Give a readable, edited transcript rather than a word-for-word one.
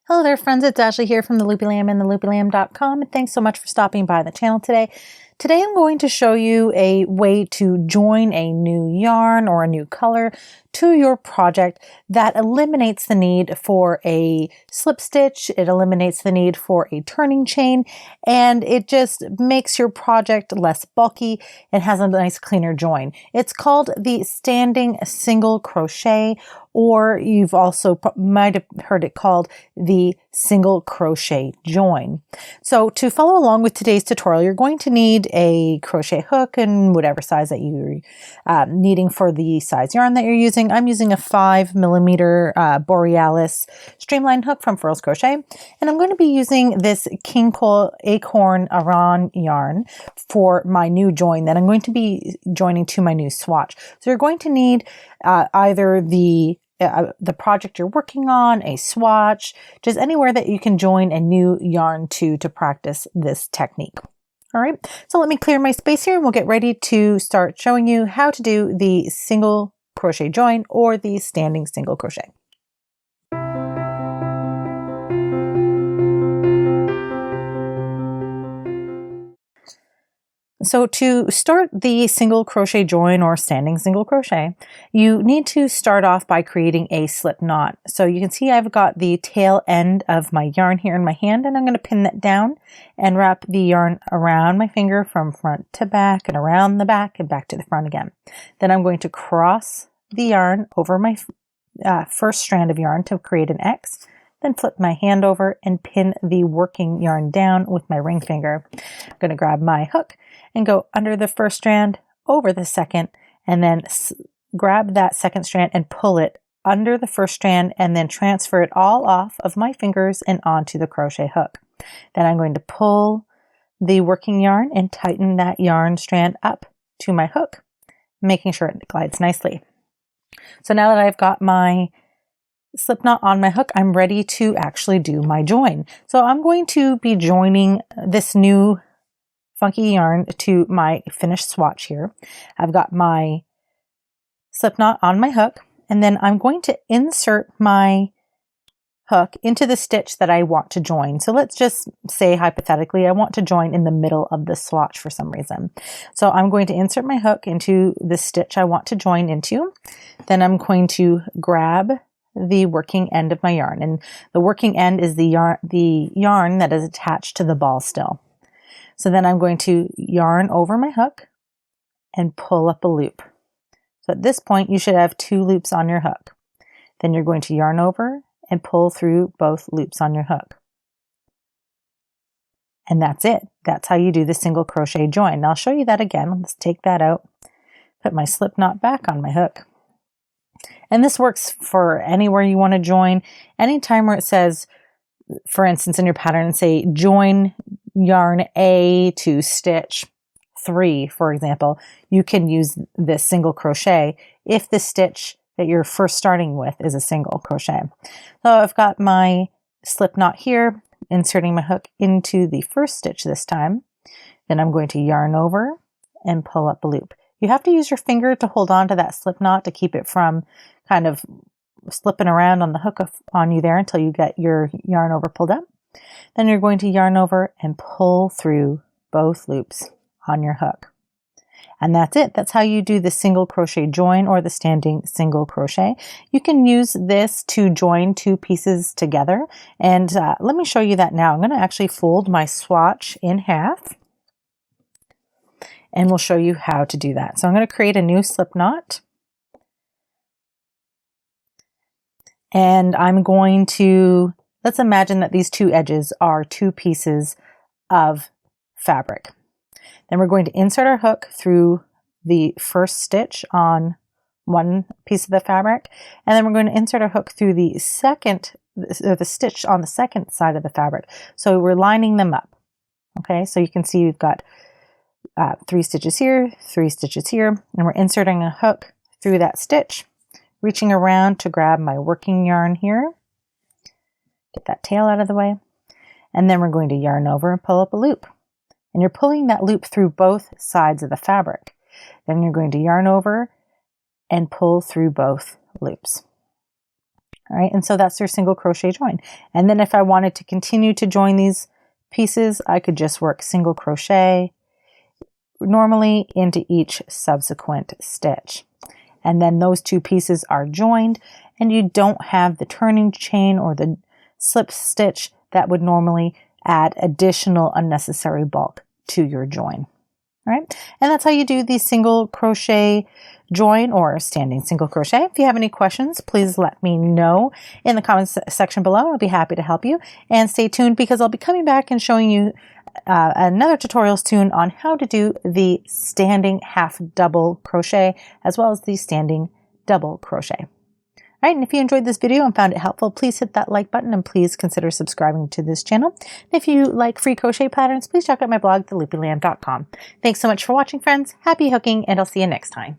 Hello there friends, it's Ashley here from the Loopy Lamb and theloopylamb.com, and thanks so much for stopping by the channel today. Today I'm going to show you a way to join a new yarn or a new color to your project that eliminates the need for a slip stitch, it eliminates the need for a turning chain, and it just makes your project less bulky and has a nice cleaner join. It's called the Standing Single Crochet, or you've also might have heard it called the Single Crochet Join. So to follow along with today's tutorial, you're going to need a crochet hook in whatever size that you're needing for the size yarn that you're using. I'm using a 5mm Borealis streamline hook from Furls Crochet, and I'm going to be using this Cole Acorn Aran yarn for my new join that I'm going to be joining to my new swatch. So you're going to need either the project you're working on, a swatch, just anywhere that you can join a new yarn to practice this technique. All right, so let me clear my space here and we'll get ready to start showing you how to do the single crochet join or the standing single crochet. So to start the single crochet join or standing single crochet, you need to start off by creating a slip knot. So you can see I've got the tail end of my yarn here in my hand, and I'm going to pin that down and wrap the yarn around my finger from front to back and around the back and back to the front again. Then I'm going to cross the yarn over my first strand of yarn to create an X. Then flip my hand over and pin the working yarn down with my ring finger. I'm going to grab my hook and go under the first strand, over the second, and then grab that second strand and pull it under the first strand and then transfer it all off of my fingers and onto the crochet hook. Then I'm going to pull the working yarn and tighten that yarn strand up to my hook, making sure it glides nicely. So now that I've got my slip knot on my hook, I'm ready to actually do my join. So I'm going to be joining this new funky yarn to my finished swatch here. I've got my slip knot on my hook, and then I'm going to insert my hook into the stitch that I want to join. So let's just say hypothetically I want to join in the middle of the swatch for some reason. So I'm going to insert my hook into the stitch I want to join into. Then I'm going to grab the working end of my yarn, and the working end is the yarn that is attached to the ball still. So then I'm going to yarn over my hook and pull up a loop. So at this point you should have 2 loops on your hook. Then you're going to yarn over and pull through both loops on your hook. And that's it. That's how you do the single crochet join. And I'll show you that again. Let's take that out, put my slip knot back on my hook. And this works for anywhere you want to join. Anytime where it says, for instance, in your pattern, say join yarn A to stitch 3, for example, you can use this single crochet if the stitch that you're first starting with is a single crochet. So I've got my slip knot here, inserting my hook into the first stitch this time. Then I'm going to yarn over and pull up a loop. You have to use your finger to hold on to that slip knot to keep it from kind of slipping around on the hook on you there until you get your yarn over pulled up. Then you're going to yarn over and pull through both loops on your hook. And that's it. That's how you do the single crochet join or the standing single crochet. You can use this to join 2 pieces together. And let me show you that now. I'm going to actually fold my swatch in half, and we'll show you how to do that. So I'm going to create a new slip knot. And I'm going to, let's imagine that these 2 edges are 2 pieces of fabric. Then we're going to insert our hook through the first stitch on one piece of the fabric. And then we're going to insert our hook through the stitch on the second side of the fabric. So we're lining them up. Okay, so you can see we've got 3 stitches here, 3 stitches here, and we're inserting a hook through that stitch, reaching around to grab my working yarn here, get that tail out of the way, and then we're going to yarn over and pull up a loop. And you're pulling that loop through both sides of the fabric. Then you're going to yarn over and pull through both loops. All right, and so that's your single crochet join. And then if I wanted to continue to join these pieces, I could just work single crochet normally into each subsequent stitch. And then those two pieces are joined, and you don't have the turning chain or the slip stitch that would normally add additional unnecessary bulk to your join. All right, and that's how you do the single crochet join or standing single crochet. If you have any questions, please let me know in the comments section below. I'll be happy to help you. And stay tuned, because I'll be coming back and showing you another tutorial soon on how to do the standing half double crochet as well as the standing double crochet. All right, and if you enjoyed this video and found it helpful, please hit that like button and please consider subscribing to this channel. And if you like free crochet patterns, please check out my blog, theloopyland.com. Thanks so much for watching, friends. Happy hooking, and I'll see you next time.